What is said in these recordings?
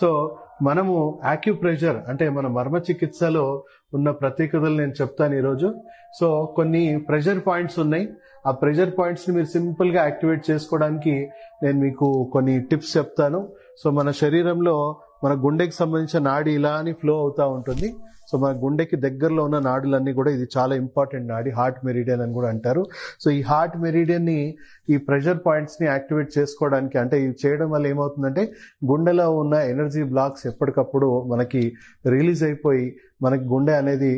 So మనము acupressure అంటే మన మర్మ చికిత్సలో ఉన్న ప్రత్యేకతలు నేను చెప్తాను ఈరోజు. సో కొన్ని ప్రెషర్ పాయింట్స్ ఉన్నాయి. ఆ ప్రెషర్ పాయింట్స్ ని మీరు సింపుల్ గా యాక్టివేట్ చేసుకోవడానికి నేను మీకు కొన్ని టిప్స్ చెప్తాను. సో మన శరీరంలో మన గుండెకి సంబంధించిన నాడి ఇలా అని ఫ్లో అవుతా ఉంటుంది. సో మన గుండెకి దగ్గరలో ఉన్న నాడులన్నీ కూడా ఇది చాలా ఇంపార్టెంట్ నాడి, హార్ట్ మెరిడియన్ అని కూడా అంటారు. సో ఈ హార్ట్ మెరిడియన్ ని ఈ ప్రెషర్ పాయింట్స్ ని యాక్టివేట్ చేసుకోవడానికి, అంటే ఇవి చేయడం వల్ల ఏమవుతుందంటే గుండెలో ఉన్న ఎనర్జీ బ్లాక్స్ ఎప్పటికప్పుడు మనకి రిలీజ్ అయిపోయి మనకి గుండె అనేది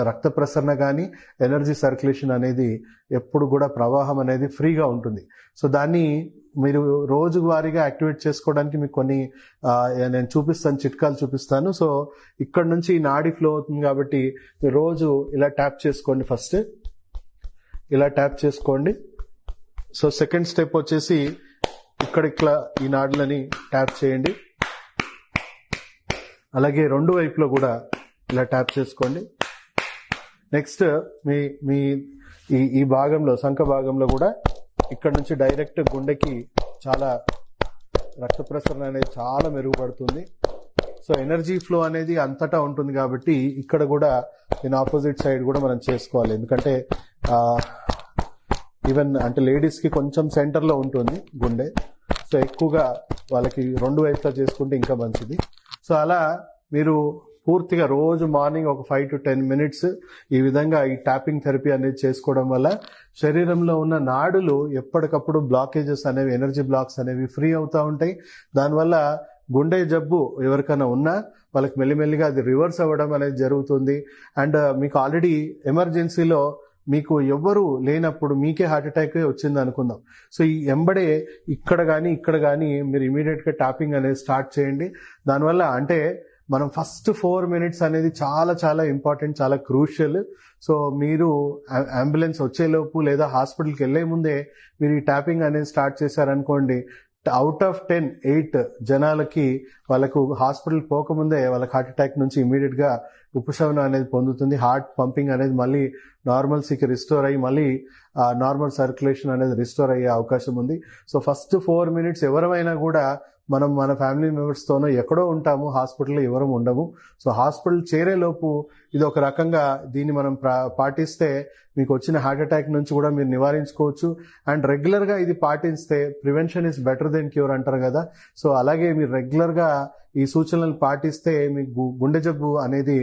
రక్త ప్రసరణ కానీ ఎనర్జీ సర్క్యులేషన్ అనేది ఎప్పుడు కూడా ప్రవాహం అనేది ఫ్రీగా ఉంటుంది. సో దాన్ని మీరు రోజువారీగా యాక్టివేట్ చేసుకోవడానికి మీకు కొన్ని నేను చూపిస్తాను, చిట్కాలు చూపిస్తాను. సో ఇక్కడ నుంచి నాడి ఫ్లో అవుతుంది కాబట్టి రోజు ఇలా ట్యాప్ చేసుకోండి. ఫస్ట్ ఇలా ట్యాప్ చేసుకోండి. సో సెకండ్ స్టెప్ వచ్చేసి ఇక్కడ ఈ నాడులని ట్యాప్ చేయండి. అలాగే రెండు వైపులో కూడా ఇలా ట్యాప్ చేసుకోండి. నెక్స్ట్ మీ ఈ భాగంలో, సంఖ భాగంలో కూడా ఇక్కడ నుంచి డైరెక్ట్ గుండెకి చాలా రక్త ప్రసరణ అనేది చాలా మెరుగుపడుతుంది. సో ఎనర్జీ ఫ్లో అనేది అంతటా ఉంటుంది కాబట్టి ఇక్కడ కూడా దీని ఆపోజిట్ సైడ్ కూడా మనం చేసుకోవాలి. ఎందుకంటే ఈవెన్ అంటే లేడీస్ కి కొంచెం సెంటర్ లో ఉంటుంది గుండె. సో ఎక్కువగా వాళ్ళకి రెండు వైపులా చేసుకుంటే ఇంకా మంచిది. సో అలా మీరు పూర్తిగా రోజు మార్నింగ్ ఒక 5 to 10 minutes ఈ విధంగా ఈ ట్యాపింగ్ థెరపీ అనేది చేసుకోవడం వల్ల శరీరంలో ఉన్న నాడులు ఎప్పటికప్పుడు బ్లాకేజెస్ అనేవి, ఎనర్జీ బ్లాక్స్ అనేవి ఫ్రీ అవుతా ఉంటాయి. దానివల్ల గుండె జబ్బు ఎవరికైనా ఉన్నా వాళ్ళకి మెల్లిమెల్లిగా అది రివర్స్ అవ్వడం అనేది జరుగుతుంది. అండ్ మీకు ఆల్రెడీ ఎమర్జెన్సీలో మీకు ఎవ్వరు లేనప్పుడు మీకే హార్ట్ అటాక్ వచ్చింది అనుకుందాం. సో ఈ ఎంబడే ఇక్కడ కానీ మీరు ఇమీడియట్ గా ట్యాపింగ్ అనేది స్టార్ట్ చేయండి. దానివల్ల అంటే మనం ఫస్ట్ 4 minutes అనేది చాలా చాలా ఇంపార్టెంట్, చాలా క్రూషియల్. సో మీరు అంబులెన్స్ వచ్చేలోపు లేదా హాస్పిటల్కి వెళ్లే ముందే మీరు ఈ ట్యాపింగ్ అనేది స్టార్ట్ చేశారనుకోండి, అవుట్ ఆఫ్ 10, 8 జనాలకి వాళ్ళకు హాస్పిటల్ పోకముందే వాళ్ళకి హార్ట్ అటాక్ నుంచి ఇమీడియట్ గా ఉపశమనం అనేది పొందుతుంది. హార్ట్ పంపింగ్ అనేది మళ్ళీ నార్మల్సీకి రిస్టోర్ అయ్యి మళ్ళీ నార్మల్ సర్క్యులేషన్ అనేది రిస్టోర్ అయ్యే అవకాశం ఉంది. సో ఫస్ట్ 4 minutes ఎవరైనా కూడా మనం మన ఫ్యామిలీ మెంబర్స్ తోనో ఎక్కడో ఉంటాము, హాస్పిటల్లో ఎవరు ఉండము. సో హాస్పిటల్ చేరేలోపు ఇది ఒక రకంగా దీన్ని మనం పాటిస్తే మీకు వచ్చిన హార్ట్ అటాక్ నుంచి కూడా మీరు నివారించుకోవచ్చు. అండ్ రెగ్యులర్ గా ఇది పాటిస్తే prevention is better than cure అంటారు కదా. సో అలాగే మీరు రెగ్యులర్ గా ఈ సూచనలు పాటిస్తే మీకు గుండె జబ్బు అనేది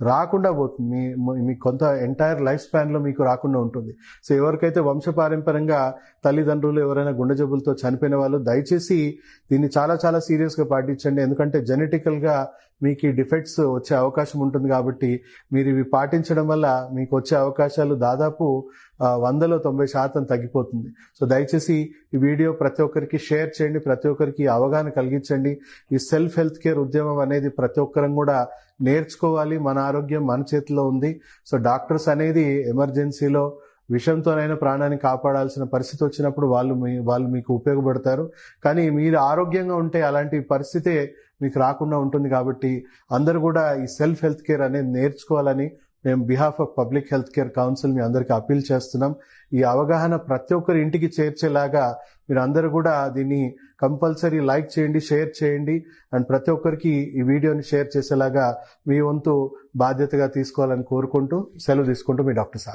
రాకుండా పోతుంది. మీ కొంత ఎంటైర్ లైఫ్ స్పాన్ లో మీకు రాకుండా ఉంటుంది. సో ఎవరికైతే వంశపారంపర్యంగా తల్లిదండ్రులు ఎవరైనా గుండె జబ్బులతో చనిపోయిన వాళ్ళు దయచేసి దీన్ని చాలా చాలా సీరియస్ గా పాటించండి. ఎందుకంటే జెనెటికల్ గా మీకు ఈ డిఫెక్ట్స్ వచ్చే అవకాశం ఉంటుంది కాబట్టి మీరు ఇవి పాటించడం వల్ల మీకు వచ్చే అవకాశాలు దాదాపు 100లో 90% తగ్గిపోతుంది. సో దయచేసి ఈ వీడియో ప్రతి ఒక్కరికి షేర్ చేయండి, ప్రతి ఒక్కరికి అవగాహన కలిగించండి. ఈ సెల్ఫ్ హెల్త్ కేర్ ఉద్యమం అనేది ప్రతి ఒక్కరం కూడా నేర్చుకోవాలి. మన ఆరోగ్యం మన చేతిలో ఉంది. సో డాక్టర్స్ అనేది ఎమర్జెన్సీలో విషంతోనైనా ప్రాణాన్ని కాపాడాల్సిన పరిస్థితి వచ్చినప్పుడు వాళ్ళు మీకు ఉపయోగపడతారు. కానీ మీరు ఆరోగ్యంగా ఉంటే అలాంటి పరిస్థితే మీకు రాకుండా ఉంటుంది. కాబట్టి అందరూ కూడా ఈ సెల్ఫ్ హెల్త్ కేర్ అనేది నేర్చుకోవాలని మేము behalf of public health care council మీ అందరికీ అపీల్ చేస్తున్నాం. ఈ అవగాహన ప్రతి ఒక్కరి ఇంటికి చేర్చేలాగా మీరు అందరూ కూడా దీన్ని కంపల్సరీ లైక్ చేయండి, షేర్ చేయండి. అండ్ ప్రతి ఒక్కరికి ఈ వీడియోని షేర్ చేసేలాగా మీ వంతు బాధ్యతగా తీసుకోవాలని కోరుకుంటూ సెలవు తీసుకుంటూ మీ డాక్టర్ సార్.